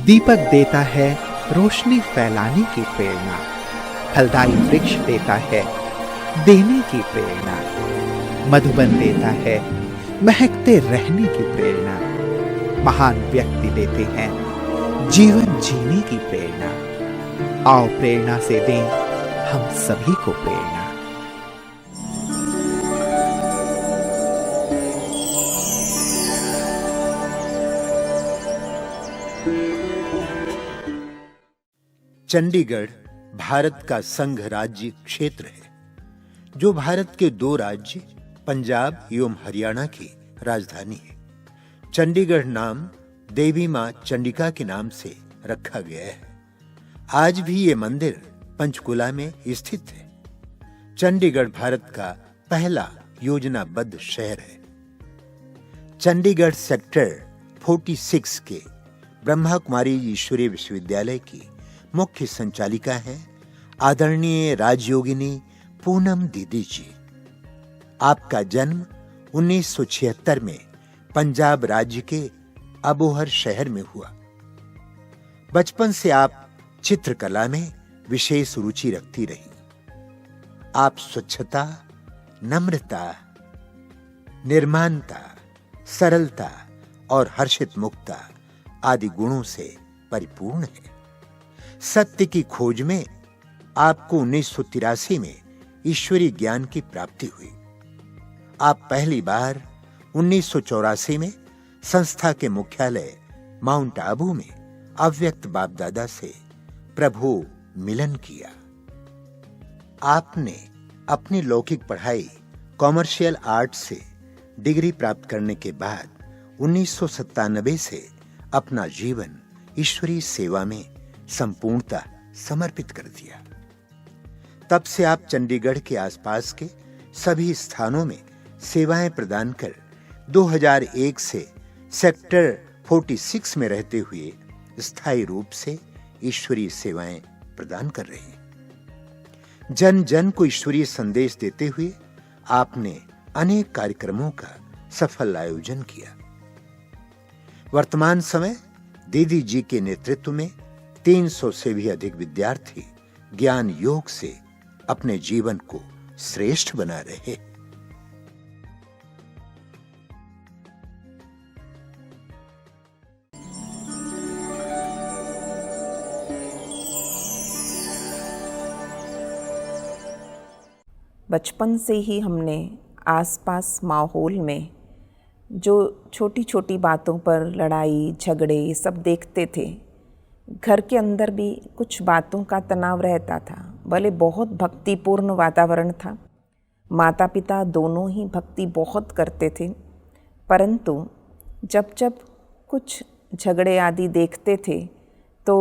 दीपक देता है रोशनी फैलाने की प्रेरणा, फलदायी वृक्ष देता है देने की प्रेरणा, मधुबन देता है महकते रहने की प्रेरणा, महान व्यक्ति देते हैं जीवन जीने की प्रेरणा। आओ प्रेरणा से दें हम सभी को प्रेरणा। चंडीगढ़ भारत का संघ राज्य क्षेत्र है, जो भारत के दो राज्य पंजाब एवं हरियाणा की राजधानी है। चंडीगढ़ नाम देवी मां चंडिका के नाम से रखा गया है। आज भी ये मंदिर पंचकुला में स्थित है। चंडीगढ़ भारत का पहला योजनाबद्ध शहर है। चंडीगढ़ सेक्टर 46 के ब्रह्मा कुमारी ईश्वरीय विश्वविद्यालय की मुख्य संचालिका हैं आदरणीय राजयोगिनी पूनम दीदी जी। आपका जन्म 1976 में पंजाब राज्य के अबोहर शहर में हुआ। बचपन से आप चित्रकला में विशेष रुचि रखती रही। आप स्वच्छता, नम्रता, निर्माणता, सरलता और हर्षित मुक्ता आदि गुणों से परिपूर्ण है। सत्य की खोज में आपको 1983 में ईश्वरीय ज्ञान की प्राप्ति हुई। आप पहली बार 1984 में संस्था के मुख्यालय माउंट आबू में अव्यक्त बाप दादा से प्रभु मिलन किया। आपने अपनी लौकिक पढ़ाई कॉमर्शियल आर्ट से डिग्री प्राप्त करने के बाद 1997 से अपना जीवन ईश्वरीय सेवा में संपूर्णता समर्पित कर दिया। तब से आप चंडीगढ़ के आसपास के सभी स्थानों में सेवाएं प्रदान कर 2001 से सेक्टर 46 में रहते हुए स्थायी रूप से ईश्वरीय सेवाएं प्रदान कर रहे हैं। जन जन को ईश्वरीय संदेश देते हुए आपने अनेक कार्यक्रमों का सफल आयोजन किया। वर्तमान समय दीदी जी के नेतृत्व में 300 से भी अधिक विद्यार्थी ज्ञान योग से अपने जीवन को श्रेष्ठ बना रहे। बचपन से ही हमने आसपास माहौल में जो छोटी छोटी बातों पर लड़ाई झगड़े सब देखते थे। घर के अंदर भी कुछ बातों का तनाव रहता था। भले बहुत भक्तिपूर्ण वातावरण था, माता पिता दोनों ही भक्ति बहुत करते थे, परंतु जब जब कुछ झगड़े आदि देखते थे तो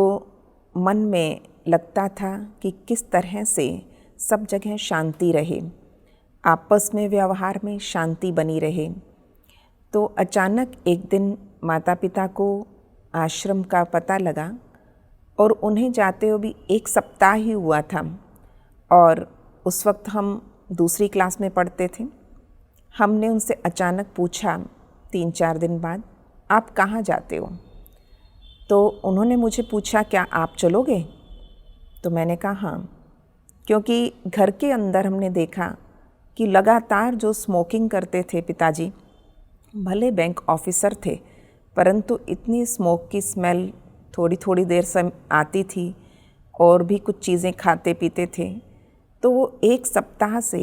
मन में लगता था कि किस तरह से सब जगह शांति रहे, आपस में व्यवहार में शांति बनी रहे। तो अचानक एक दिन माता पिता को आश्रम का पता लगा और उन्हें जाते हुए भी 1 सप्ताह ही हुआ था और उस वक्त हम दूसरी क्लास में पढ़ते थे। हमने उनसे अचानक पूछा 3-4 दिन बाद, आप कहाँ जाते हो? तो उन्होंने मुझे पूछा, क्या आप चलोगे? तो मैंने कहा हाँ, क्योंकि घर के अंदर हमने देखा कि लगातार जो स्मोकिंग करते थे पिताजी, भले बैंक ऑफिसर थे परंतु इतनी स्मोक की स्मेल थोड़ी थोड़ी देर से आती थी और भी कुछ चीज़ें खाते पीते थे। तो वो 1 सप्ताह से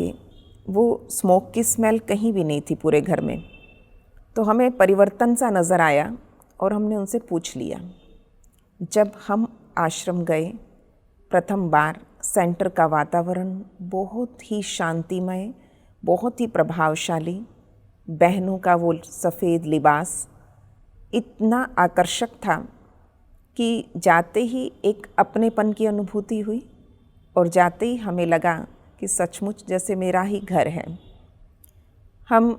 वो स्मोक की स्मेल कहीं भी नहीं थी पूरे घर में। तो हमें परिवर्तन सा नज़र आया और हमने उनसे पूछ लिया। जब हम आश्रम गए प्रथम बार, सेंटर का वातावरण बहुत ही शांतिमय, बहुत ही प्रभावशाली, बहनों का वो सफ़ेद लिबास इतना आकर्षक था कि जाते ही एक अपनेपन की अनुभूति हुई और जाते ही हमें लगा कि सचमुच जैसे मेरा ही घर है। हम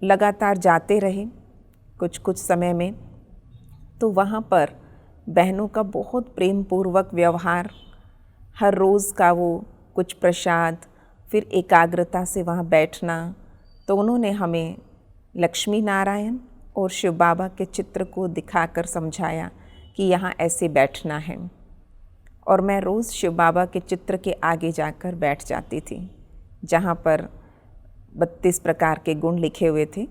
लगातार जाते रहे कुछ कुछ समय में, तो वहाँ पर बहनों का बहुत प्रेम पूर्वक व्यवहार, हर रोज़ का वो कुछ प्रसाद, फिर एकाग्रता से वहाँ बैठना। तो उन्होंने हमें लक्ष्मी नारायण और शिव बाबा के चित्र को दिखाकर समझाया कि यहाँ ऐसे बैठना है। और मैं रोज़ शिव बाबा के चित्र के आगे जाकर बैठ जाती थी, जहाँ पर 32 प्रकार के गुण लिखे हुए थे।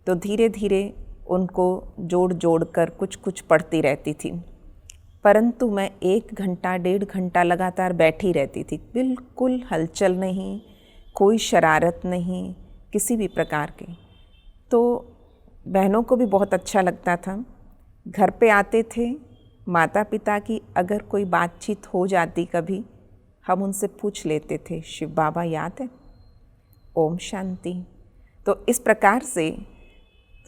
तो धीरे धीरे उनको जोड़ जोड़ कर कुछ कुछ पढ़ती रहती थी। परंतु मैं 1 घंटा 1.5 घंटा लगातार बैठी रहती थी, बिल्कुल हलचल नहीं, कोई शरारत नहीं किसी भी प्रकार की। तो बहनों को भी बहुत अच्छा लगता था। घर पे आते थे, माता पिता की अगर कोई बातचीत हो जाती कभी, हम उनसे पूछ लेते थे, शिव बाबा याद है? ओम शांति। तो इस प्रकार से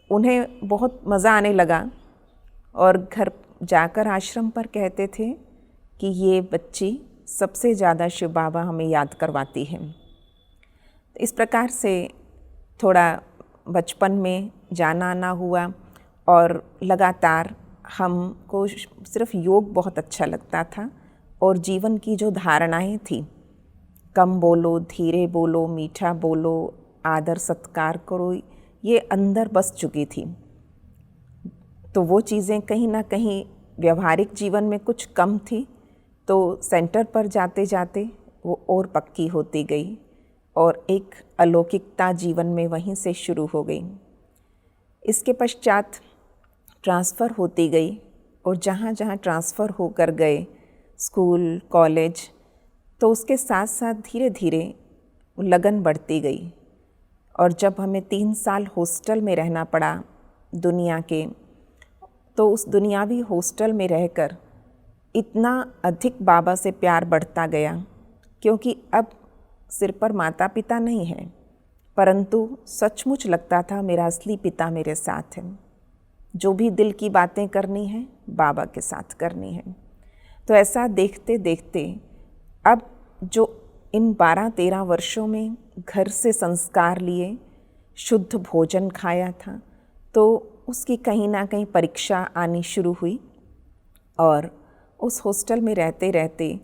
उन्हें बहुत मज़ा आने लगा और घर जाकर आश्रम पर कहते थे कि ये बच्ची सबसे ज़्यादा शिव बाबा हमें याद करवाती है। इस प्रकार से थोड़ा बचपन में जाना आना हुआ और लगातार हमको सिर्फ योग बहुत अच्छा लगता था और जीवन की जो धारणाएं थी, कम बोलो, धीरे बोलो, मीठा बोलो, आदर सत्कार करो, ये अंदर बस चुकी थी। तो वो चीज़ें कहीं ना कहीं व्यवहारिक जीवन में कुछ कम थी, तो सेंटर पर जाते जाते वो और पक्की होती गई और एक अलौकिकता जीवन में वहीं से शुरू हो गई। इसके पश्चात ट्रांसफ़र होती गई और जहाँ जहाँ ट्रांसफ़र होकर गए, स्कूल, कॉलेज, तो उसके साथ साथ धीरे धीरे लगन बढ़ती गई। और जब हमें 3 साल हॉस्टल में रहना पड़ा दुनिया के, तो उस दुनियावी हॉस्टल में रहकर इतना अधिक बाबा से प्यार बढ़ता गया, क्योंकि अब सिर पर माता पिता नहीं हैं, परंतु सचमुच लगता था मेरा असली पिता मेरे साथ है। जो भी दिल की बातें करनी है बाबा के साथ करनी है। तो ऐसा देखते देखते अब जो इन 12-13 वर्षों में घर से संस्कार लिए, शुद्ध भोजन खाया था, तो उसकी कहीं ना कहीं परीक्षा आनी शुरू हुई। और उस हॉस्टल में रहते रहते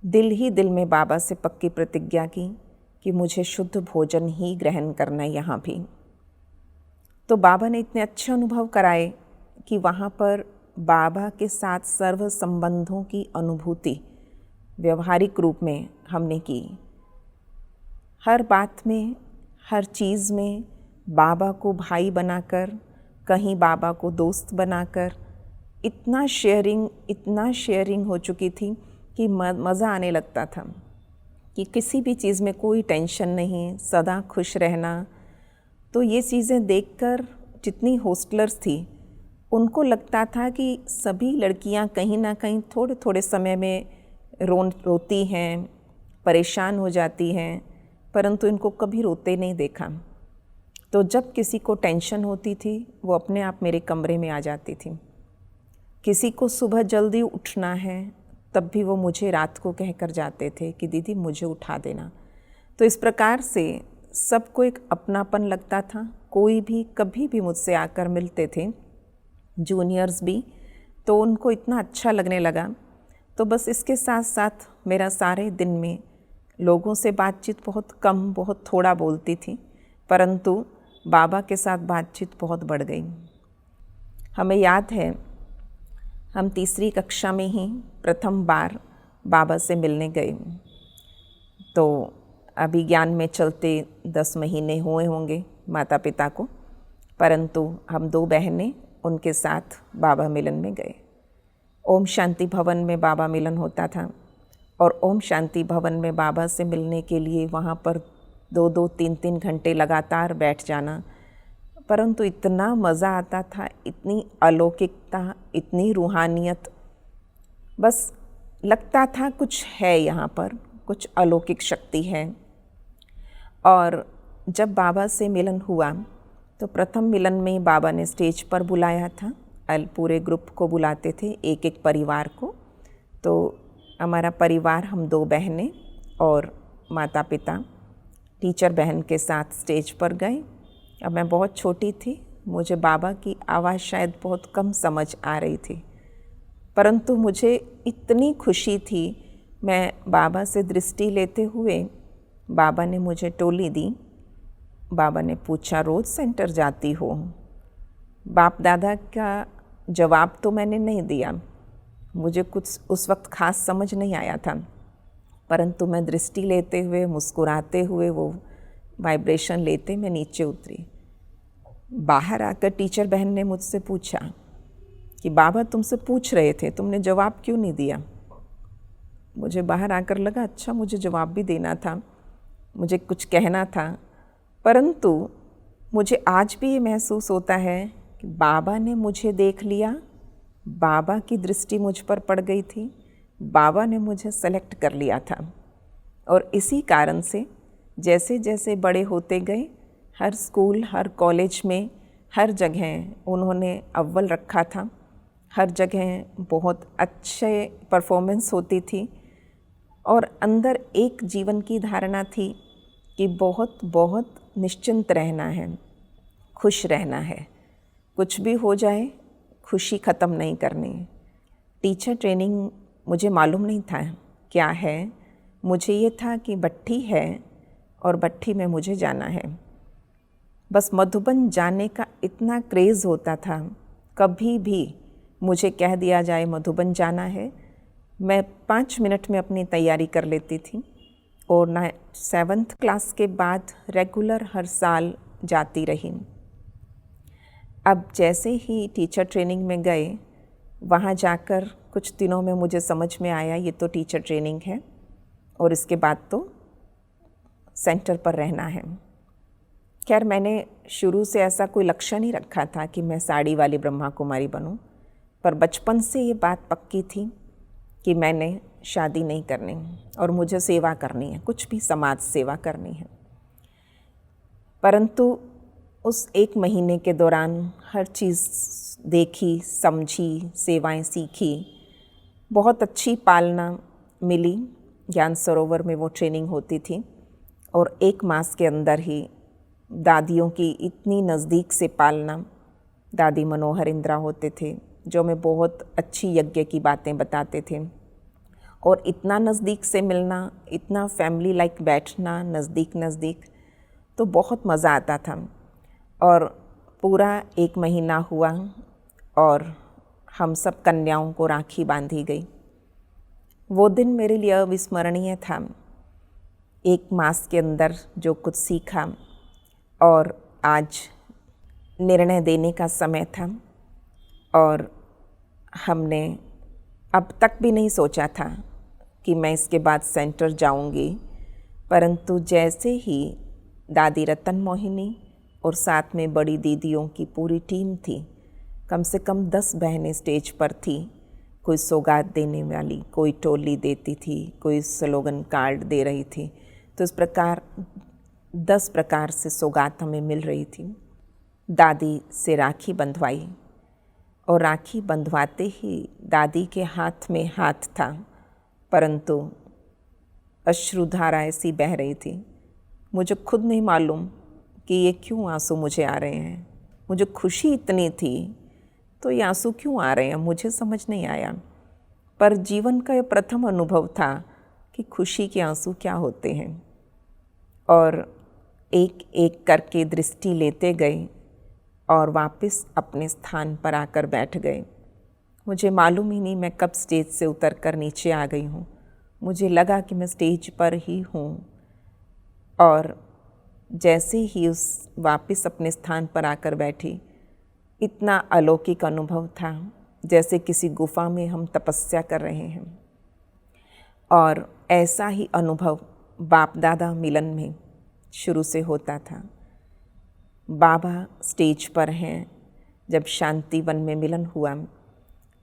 दिल ही दिल में बाबा से पक्की प्रतिज्ञा की कि मुझे शुद्ध भोजन ही ग्रहण करना है यहाँ भी। तो बाबा ने इतने अच्छे अनुभव कराए कि वहाँ पर बाबा के साथ सर्व संबंधों की अनुभूति व्यवहारिक रूप में हमने की। हर बात में, हर चीज़ में बाबा को भाई बनाकर, कहीं बाबा को दोस्त बनाकर इतना शेयरिंग हो चुकी थी कि मज़ा आने लगता था कि किसी भी चीज़ में कोई टेंशन नहीं, सदा खुश रहना। तो ये चीज़ें देखकर जितनी हॉस्टलर्स थी उनको लगता था कि सभी लड़कियां कहीं ना कहीं थोड़े थोड़े समय में रोती हैं, परेशान हो जाती हैं, परंतु इनको कभी रोते नहीं देखा। तो जब किसी को टेंशन होती थी वो अपने आप मेरे कमरे में आ जाती थी। किसी को सुबह जल्दी उठना है तब भी वो मुझे रात को कह कर जाते थे कि दीदी मुझे उठा देना। तो इस प्रकार से सबको एक अपनापन लगता था। कोई भी कभी भी मुझसे आकर मिलते थे, जूनियर्स भी, तो उनको इतना अच्छा लगने लगा। तो बस इसके साथ साथ मेरा सारे दिन में लोगों से बातचीत बहुत कम, बहुत थोड़ा बोलती थी, परंतु बाबा के साथ बातचीत बहुत बढ़ गई। हमें याद है हम 3री कक्षा में ही प्रथम बार बाबा से मिलने गए। तो अभी ज्ञान में चलते 10 महीने हुए होंगे माता पिता को, परंतु हम 2 बहनें उनके साथ बाबा मिलन में गए। ओम शांति भवन में बाबा मिलन होता था और ओम शांति भवन में बाबा से मिलने के लिए वहाँ पर 2-2, 3-3 घंटे लगातार बैठ जाना, परंतु इतना मज़ा आता था, इतनी अलौकिकता, इतनी रूहानियत, बस लगता था कुछ है यहाँ पर, कुछ अलौकिक शक्ति है। और जब बाबा से मिलन हुआ तो प्रथम मिलन में बाबा ने स्टेज पर बुलाया था। पूरे ग्रुप को बुलाते थे, एक एक परिवार को। तो हमारा परिवार, हम 2 बहनें और माता पिता टीचर बहन के साथ स्टेज पर गए। अब मैं बहुत छोटी थी, मुझे बाबा की आवाज़ शायद बहुत कम समझ आ रही थी, परंतु मुझे इतनी खुशी थी। मैं बाबा से दृष्टि लेते हुए बाबा ने मुझे टोली दी। बाबा ने पूछा, रोज़ सेंटर जाती हो? बाप दादा का जवाब तो मैंने नहीं दिया, मुझे कुछ उस वक्त खास समझ नहीं आया था, परंतु मैं दृष्टि लेते हुए, मुस्कुराते हुए, वो वाइब्रेशन लेते मैं नीचे उतरी। बाहर आकर टीचर बहन ने मुझसे पूछा कि बाबा तुमसे पूछ रहे थे, तुमने जवाब क्यों नहीं दिया। मुझे बाहर आकर लगा अच्छा मुझे जवाब भी देना था, मुझे कुछ कहना था, परंतु मुझे आज भी ये महसूस होता है कि बाबा ने मुझे देख लिया, बाबा की दृष्टि मुझ पर पड़ गई थी, बाबा ने मुझे सेलेक्ट कर लिया था। और इसी कारण से जैसे जैसे बड़े होते गए, हर स्कूल, हर कॉलेज में, हर जगह उन्होंने अव्वल रखा था, हर जगह बहुत अच्छे परफॉर्मेंस होती थी और अंदर एक जीवन की धारणा थी कि बहुत बहुत निश्चिंत रहना है, खुश रहना है, कुछ भी हो जाए खुशी ख़त्म नहीं करनी। टीचर ट्रेनिंग मुझे मालूम नहीं था क्या है, मुझे ये था कि भट्ठी है और भट्ठी में मुझे जाना है। बस मधुबन जाने का इतना क्रेज़ होता था, कभी भी मुझे कह दिया जाए मधुबन जाना है, मैं 5 मिनट में अपनी तैयारी कर लेती थी और 7th क्लास के बाद रेगुलर हर साल जाती रही। अब जैसे ही टीचर ट्रेनिंग में गए, वहाँ जाकर कुछ दिनों में मुझे समझ में आया ये तो टीचर ट्रेनिंग है और इसके बाद तो सेंटर पर रहना है। खैर मैंने शुरू से ऐसा कोई लक्ष्य नहीं रखा था कि मैं साड़ी वाली ब्रह्मा कुमारी बनूं, पर बचपन से ये बात पक्की थी कि मैंने शादी नहीं करनी और मुझे सेवा करनी है, कुछ भी समाज सेवा करनी है। परंतु उस 1 महीने के दौरान हर चीज़ देखी, समझी, सेवाएं सीखी, बहुत अच्छी पालना मिली। ज्ञान सरोवर में वो ट्रेनिंग होती थी और 1 मास के अंदर ही दादियों की इतनी नज़दीक से पालना, दादी मनोहर इंदिरा होते थे जो हमें बहुत अच्छी यज्ञ की बातें बताते थे और इतना नज़दीक से मिलना, इतना फैमिली लाइक बैठना नज़दीक, तो बहुत मज़ा आता था। और पूरा 1 महीना हुआ और हम सब कन्याओं को राखी बांधी गई। वो दिन मेरे लिए अविस्मरणीय था। 1 मास के अंदर जो कुछ सीखा और आज निर्णय देने का समय था और हमने अब तक भी नहीं सोचा था कि मैं इसके बाद सेंटर जाऊंगी, परंतु जैसे ही दादी रतन मोहिनी और साथ में बड़ी दीदियों की पूरी टीम थी, कम से कम 10 बहनें स्टेज पर थी, कोई सौगात देने वाली, कोई टोली देती थी, कोई स्लोगन कार्ड दे रही थी, तो इस प्रकार 10 प्रकार से सौगात हमें मिल रही थी। दादी से राखी बंधवाई और राखी बंधवाते ही दादी के हाथ में हाथ था, परंतु अश्रुधारा ऐसी बह रही थी, मुझे खुद नहीं मालूम कि ये क्यों आंसू मुझे आ रहे हैं। मुझे खुशी इतनी थी तो ये आंसू क्यों आ रहे हैं मुझे समझ नहीं आया, पर जीवन का ये प्रथम अनुभव था कि खुशी के आंसू क्या होते हैं। और एक एक करके दृष्टि लेते गए और वापस अपने स्थान पर आकर बैठ गए। मुझे मालूम ही नहीं मैं कब स्टेज से उतर कर नीचे आ गई हूँ। मुझे लगा कि मैं स्टेज पर ही हूँ और जैसे ही उस वापस अपने स्थान पर आकर बैठी, इतना अलौकिक अनुभव था जैसे किसी गुफा में हम तपस्या कर रहे हैं। और ऐसा ही अनुभव बाप दादा मिलन में शुरू से होता था। बाबा स्टेज पर हैं जब शांति वन में मिलन हुआ,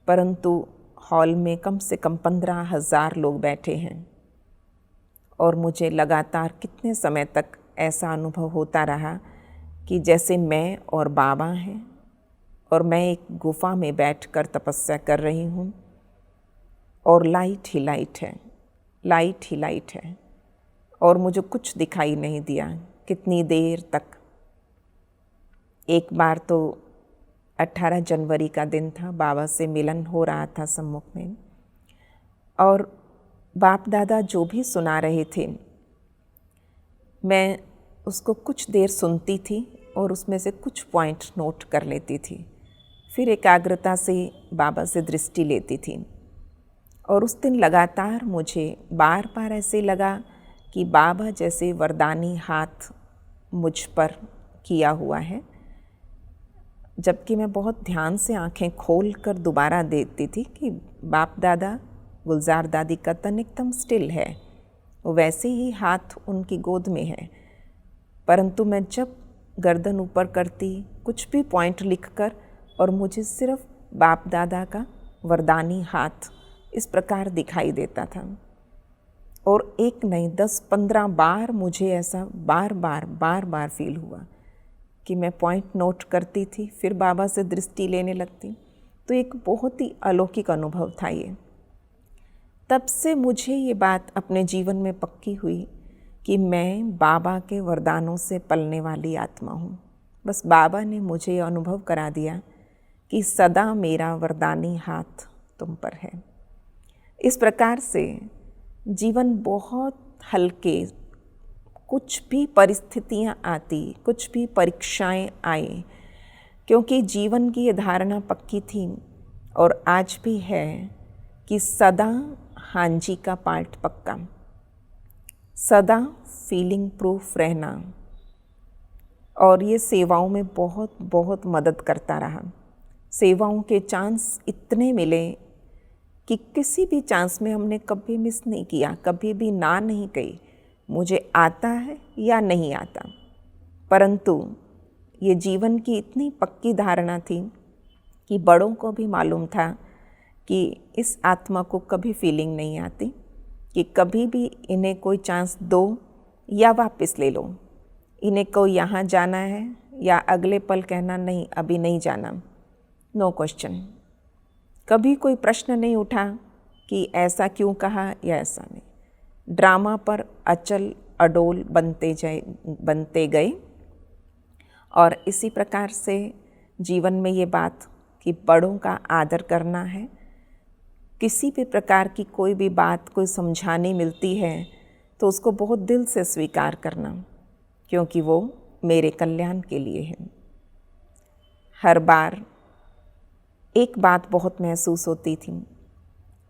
परंतु हॉल में कम से कम 15,000 लोग बैठे हैं और मुझे लगातार कितने समय तक ऐसा अनुभव होता रहा कि जैसे मैं और बाबा हैं और मैं एक गुफा में बैठकर तपस्या कर रही हूँ और लाइट ही लाइट है, लाइट ही लाइट है और मुझे कुछ दिखाई नहीं दिया कितनी देर तक। एक बार तो 18 जनवरी का दिन था, बाबा से मिलन हो रहा था सम्मुख में और बाप दादा जो भी सुना रहे थे मैं उसको कुछ देर सुनती थी और उसमें से कुछ पॉइंट नोट कर लेती थी, फिर एकाग्रता से बाबा से दृष्टि लेती थी। और उस दिन लगातार मुझे बार बार ऐसे लगा कि बाबा जैसे वरदानी हाथ मुझ पर किया हुआ है, जबकि मैं बहुत ध्यान से आंखें खोल कर दोबारा देखती थी कि बाप दादा, गुलजार दादी का तन एकदम स्टिल है, वो वैसे ही हाथ उनकी गोद में है। परंतु मैं जब गर्दन ऊपर करती, कुछ भी पॉइंट लिखकर, और मुझे सिर्फ बाप दादा का वरदानी हाथ इस प्रकार दिखाई देता था। और एक नहीं 10-15 बार मुझे ऐसा बार बार फील हुआ कि मैं पॉइंट नोट करती थी, फिर बाबा से दृष्टि लेने लगती। तो एक बहुत ही अलौकिक अनुभव था ये। तब से मुझे ये बात अपने जीवन में पक्की हुई कि मैं बाबा के वरदानों से पलने वाली आत्मा हूँ। बस बाबा ने मुझे ये अनुभव करा दिया कि सदा मेरा वरदानी हाथ तुम पर है। इस प्रकार से जीवन बहुत हल्के, कुछ भी परिस्थितियाँ आती, कुछ भी परीक्षाएं आई, क्योंकि जीवन की ये धारणा पक्की थी और आज भी है कि सदा हाँ जी का पार्ट पक्का, सदा फीलिंग प्रूफ रहना। और ये सेवाओं में बहुत बहुत मदद करता रहा। सेवाओं के चांस इतने मिले कि किसी भी चांस में हमने कभी मिस नहीं किया, कभी भी ना नहीं कही, मुझे आता है या नहीं आता। परंतु ये जीवन की इतनी पक्की धारणा थी कि बड़ों को भी मालूम था कि इस आत्मा को कभी फीलिंग नहीं आती, कि कभी भी इन्हें कोई चांस दो या वापस ले लो, इन्हें को यहाँ जाना है या अगले पल कहना नहीं अभी नहीं जाना, नो क्वेश्चन। कभी कोई प्रश्न नहीं उठा कि ऐसा क्यों कहा या ऐसा नहीं। ड्रामा पर अचल अडोल बनते गए। और इसी प्रकार से जीवन में ये बात कि बड़ों का आदर करना है। किसी भी प्रकार की कोई भी बात कोई समझाने मिलती है तो उसको बहुत दिल से स्वीकार करना, क्योंकि वो मेरे कल्याण के लिए है। हर बार एक बात बहुत महसूस होती थी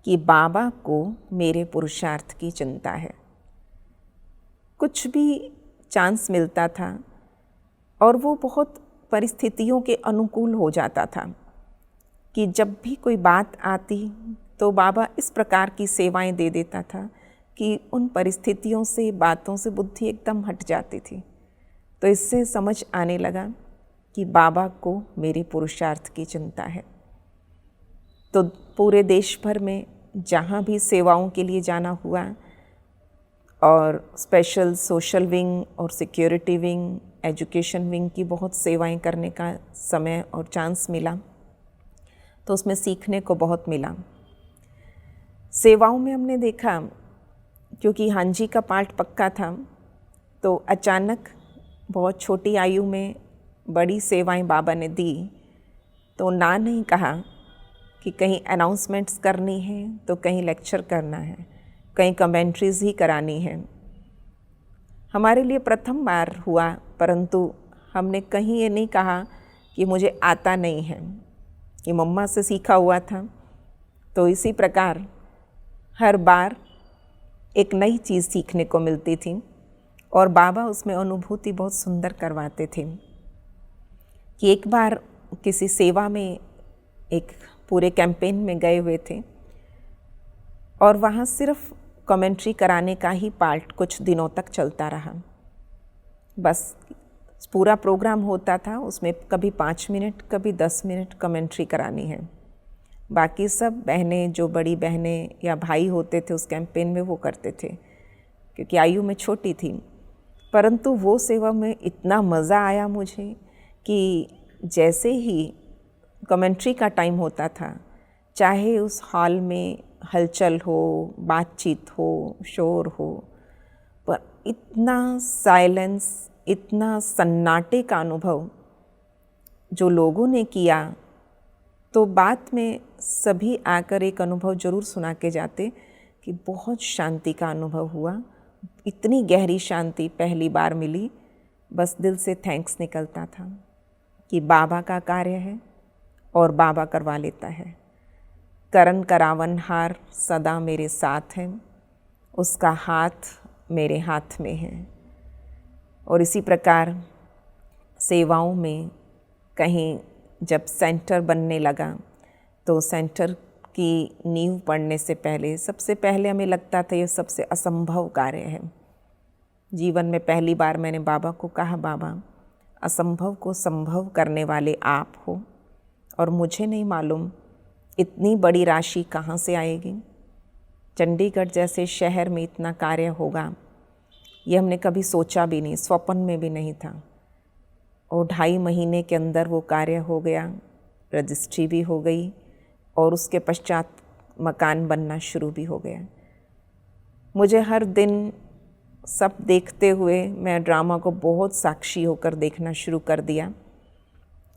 कि बाबा को मेरे पुरुषार्थ की चिंता है। कुछ भी चांस मिलता था और वो बहुत परिस्थितियों के अनुकूल हो जाता था कि जब भी कोई बात आती तो बाबा इस प्रकार की सेवाएं दे देता था कि उन परिस्थितियों से, बातों से बुद्धि एकदम हट जाती थी। तो इससे समझ आने लगा कि बाबा को मेरे पुरुषार्थ की चिंता है। तो पूरे देश भर में जहाँ भी सेवाओं के लिए जाना हुआ और स्पेशल सोशल विंग और सिक्योरिटी विंग, एजुकेशन विंग की बहुत सेवाएं करने का समय और चांस मिला, तो उसमें सीखने को बहुत मिला। सेवाओं में हमने देखा, क्योंकि हाँ जी का पाठ पक्का था, तो अचानक बहुत छोटी आयु में बड़ी सेवाएं बाबा ने दी, तो ना नहीं कहा कि कहीं अनाउंसमेंट्स करनी है तो कहीं लेक्चर करना है, कहीं कमेंट्रीज़ ही करानी है। हमारे लिए प्रथम बार हुआ, परंतु हमने कहीं ये नहीं कहा कि मुझे आता नहीं है, ये मम्मा से सीखा हुआ था। तो इसी प्रकार हर बार एक नई चीज़ सीखने को मिलती थी और बाबा उसमें अनुभूति बहुत सुंदर करवाते थे। कि एक बार किसी सेवा में एक पूरे कैंपेन में गए हुए थे और वहाँ सिर्फ कमेंट्री कराने का ही पार्ट कुछ दिनों तक चलता रहा। बस पूरा प्रोग्राम होता था, उसमें कभी 5 मिनट कभी 10 मिनट कमेंट्री करानी है। बाकी सब बहनें, जो बड़ी बहनें या भाई होते थे उस कैंपेन में, वो करते थे, क्योंकि आयु में छोटी थी। परंतु वो सेवा में इतना मज़ा आया मुझे कि जैसे ही कमेंट्री का टाइम होता था, चाहे उस हॉल में हलचल हो, बातचीत हो, शोर हो, पर इतना साइलेंस, इतना सन्नाटे का अनुभव जो लोगों ने किया, तो बाद में सभी आकर एक अनुभव ज़रूर सुना के जाते कि बहुत शांति का अनुभव हुआ। इतनी गहरी शांति पहली बार मिली, बस दिल से थैंक्स निकलता था कि बाबा का कार्य है और बाबा करवा लेता है। करण करावनहार सदा मेरे साथ है, उसका हाथ मेरे हाथ में है। और इसी प्रकार सेवाओं में कहीं जब सेंटर बनने लगा तो सेंटर की नींव पड़ने से पहले सबसे पहले हमें लगता था ये सबसे असंभव कार्य है। जीवन में पहली बार मैंने बाबा को कहा, बाबा असंभव को संभव करने वाले आप हो और मुझे नहीं मालूम इतनी बड़ी राशि कहाँ से आएगी। चंडीगढ़ जैसे शहर में इतना कार्य होगा ये हमने कभी सोचा भी नहीं, स्वप्न में भी नहीं था। और 2.5 महीने के अंदर वो कार्य हो गया, रजिस्ट्री भी हो गई और उसके पश्चात मकान बनना शुरू भी हो गया। मुझे हर दिन सब देखते हुए मैं ड्रामा को बहुत साक्षी होकर देखना शुरू कर दिया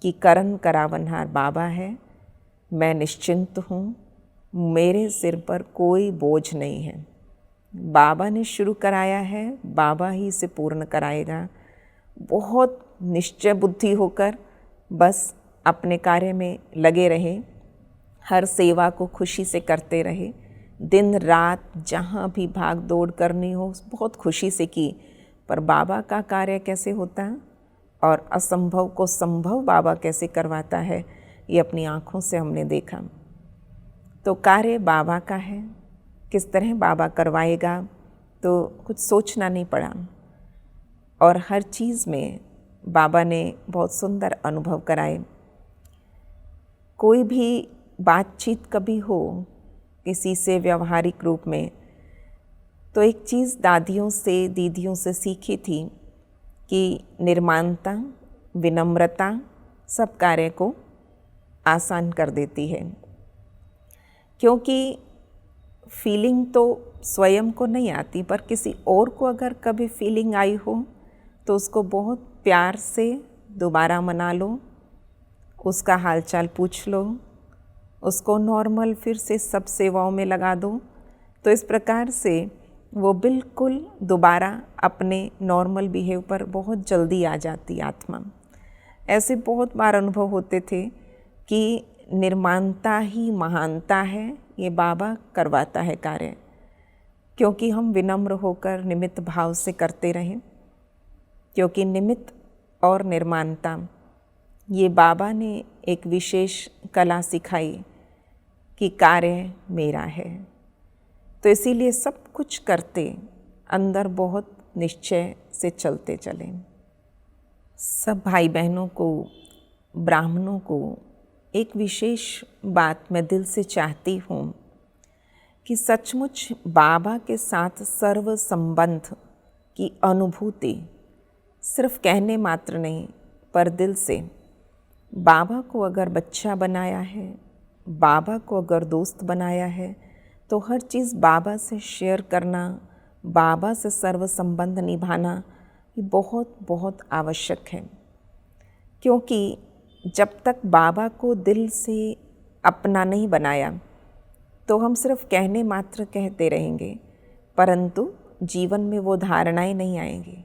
कि करण करावनहार बाबा है, मैं निश्चिंत हूँ, मेरे सिर पर कोई बोझ नहीं है। बाबा ने शुरू कराया है, बाबा ही इसे पूर्ण कराएगा। बहुत निश्चय बुद्धि होकर बस अपने कार्य में लगे रहे, हर सेवा को खुशी से करते रहे। दिन रात जहाँ भी भाग दौड़ करनी हो बहुत खुशी से की। पर बाबा का कार्य कैसे होता है और असंभव को संभव बाबा कैसे करवाता है ये अपनी आँखों से हमने देखा। तो कार्य बाबा का है, किस तरह बाबा करवाएगा तो कुछ सोचना नहीं पड़ा। और हर चीज़ में बाबा ने बहुत सुंदर अनुभव कराए। कोई भी बातचीत कभी हो किसी से व्यवहारिक रूप में तो एक चीज़ दादियों से दीदियों से सीखी थी कि निर्माणता विनम्रता सब कार्य को आसान कर देती है। क्योंकि फीलिंग तो स्वयं को नहीं आती, पर किसी और को अगर कभी फीलिंग आई हो तो उसको बहुत प्यार से दोबारा मना लो, उसका हालचाल पूछ लो, उसको नॉर्मल फिर से सब सेवाओं में लगा दो। तो इस प्रकार से वो बिल्कुल दोबारा अपने नॉर्मल बिहेव पर बहुत जल्दी आ जाती आत्मा। ऐसे बहुत बार अनुभव होते थे कि निर्माणता ही महानता है, ये बाबा करवाता है कार्य। क्योंकि हम विनम्र होकर निमित्त भाव से करते रहें, क्योंकि निमित्त और निर्माणता ये बाबा ने एक विशेष कला सिखाई कि कार्य मेरा है। तो इसीलिए सब कुछ करते अंदर बहुत निश्चय से चलते चले। सब भाई बहनों को, ब्राह्मणों को एक विशेष बात मैं दिल से चाहती हूँ कि सचमुच बाबा के साथ सर्व संबंध की अनुभूति सिर्फ कहने मात्र नहीं पर दिल से। बाबा को अगर बच्चा बनाया है, बाबा को अगर दोस्त बनाया है तो हर चीज़ बाबा से शेयर करना, बाबा से सर्व संबंध निभाना ये बहुत बहुत आवश्यक है। क्योंकि जब तक बाबा को दिल से अपना नहीं बनाया तो हम सिर्फ कहने मात्र कहते रहेंगे, परंतु जीवन में वो धारणाएं नहीं आएंगी।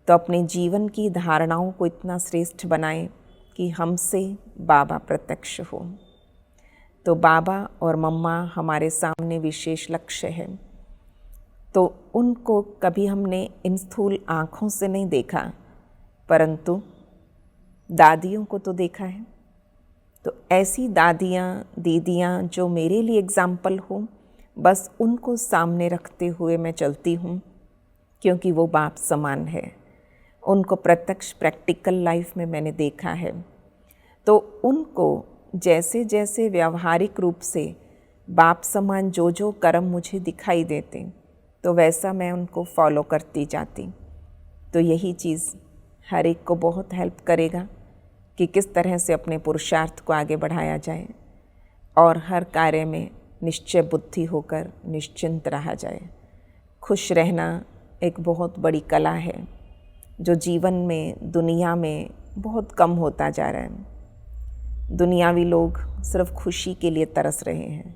तो अपने जीवन की धारणाओं को इतना श्रेष्ठ बनाएं कि हमसे बाबा प्रत्यक्ष हो। तो बाबा और मम्मा हमारे सामने विशेष लक्ष्य है। तो उनको कभी हमने इन स्थूल आँखों से नहीं देखा, परंतु दादियों को तो देखा है। तो ऐसी दादियाँ दीदियाँ जो मेरे लिए एग्जाम्पल हो, बस उनको सामने रखते हुए मैं चलती हूँ, क्योंकि वो बाप समान है। उनको प्रत्यक्ष प्रैक्टिकल लाइफ में मैंने देखा है। तो उनको जैसे जैसे व्यावहारिक रूप से बाप समान जो जो कर्म मुझे दिखाई देते तो वैसा मैं उनको फॉलो करती जाती। तो यही चीज़ हर एक को बहुत हेल्प करेगा कि किस तरह से अपने पुरुषार्थ को आगे बढ़ाया जाए और हर कार्य में निश्चय बुद्धि होकर निश्चिंत रहा जाए। खुश रहना एक बहुत बड़ी कला है जो जीवन में दुनिया में बहुत कम होता जा रहा है। दुनियावी लोग सिर्फ खुशी के लिए तरस रहे हैं,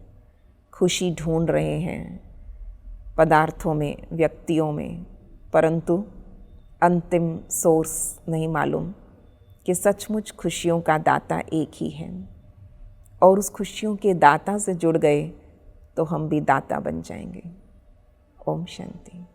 खुशी ढूंढ रहे हैं पदार्थों में, व्यक्तियों में, परंतु अंतिम सोर्स नहीं मालूम कि सचमुच खुशियों का दाता एक ही है और उस खुशियों के दाता से जुड़ गए तो हम भी दाता बन जाएंगे। ओम शांति।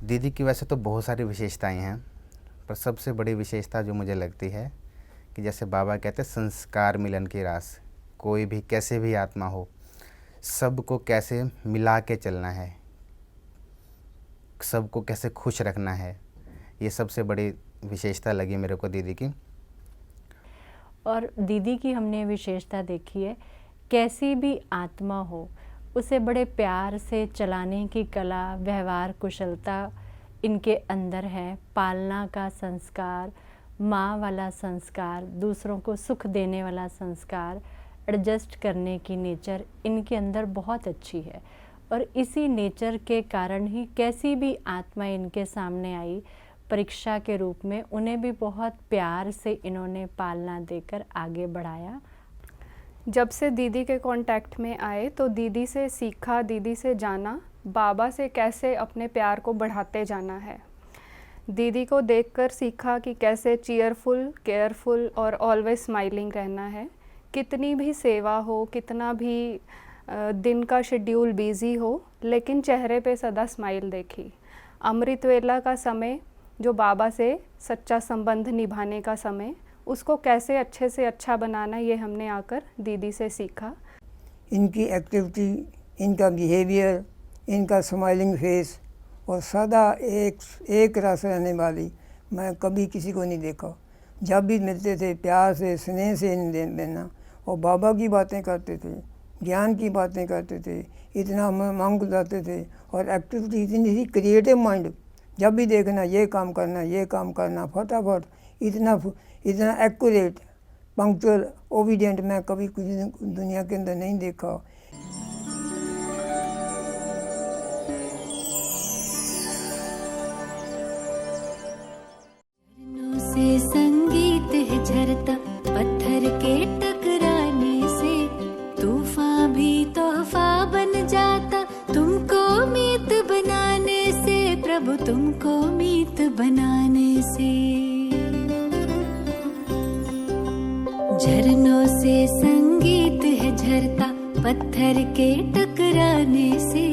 दीदी की वैसे तो बहुत सारी विशेषताएं हैं, पर सबसे बड़ी विशेषता जो मुझे लगती है कि जैसे बाबा कहते हैं संस्कार मिलन की रास, कोई भी कैसे भी आत्मा हो सबको कैसे मिला के चलना है, सबको कैसे खुश रखना है, ये सबसे बड़ी विशेषता लगी मेरे को दीदी की। और दीदी की हमने विशेषता देखी है, कैसी भी आत्मा हो उसे बड़े प्यार से चलाने की कला, व्यवहार कुशलता इनके अंदर है। पालना का संस्कार, माँ वाला संस्कार, दूसरों को सुख देने वाला संस्कार, एडजस्ट करने की नेचर इनके अंदर बहुत अच्छी है। और इसी नेचर के कारण ही कैसी भी आत्मा इनके सामने आई परीक्षा के रूप में, उन्हें भी बहुत प्यार से इन्होंने पालना देकर आगे बढ़ाया। जब से दीदी के कांटेक्ट में आए तो दीदी से सीखा, दीदी से जाना बाबा से कैसे अपने प्यार को बढ़ाते जाना है। दीदी को देखकर सीखा कि कैसे चीयरफुल, केयरफुल और ऑलवेज स्माइलिंग रहना है। कितनी भी सेवा हो, कितना भी दिन का शेड्यूल बिजी हो, लेकिन चेहरे पे सदा स्माइल देखी। अमृत वेला का समय जो बाबा से सच्चा संबंध निभाने का समय, उसको कैसे अच्छे से अच्छा बनाना, ये हमने आकर दीदी से सीखा। इनकी एक्टिविटी, इनका बिहेवियर, इनका स्माइलिंग फेस और सदा एक रस रहने वाली मैं कभी किसी को नहीं देखा। जब भी मिलते थे प्यार से, स्नेह से देना, और बाबा की बातें करते थे, ज्ञान की बातें करते थे, इतना मांग जाते थे। और एक्टिविटी इतनी थी, क्रिएटिव माइंड, जब भी देखना ये काम करना, ये काम करना, फटाफट, इतना एक्यूरेट, पंक्चुअल, ओबीडियंट मैं कभी कुछ दुनिया के अंदर नहीं देखा। से संगीत है झरता, पत्थर के टकराने से तूफान भी तोहफा बन जाता। तुमको मीत बनाने से प्रभु, तुमको मीत बनाने से। झरनों से संगीत है झरता, पत्थर के टकराने से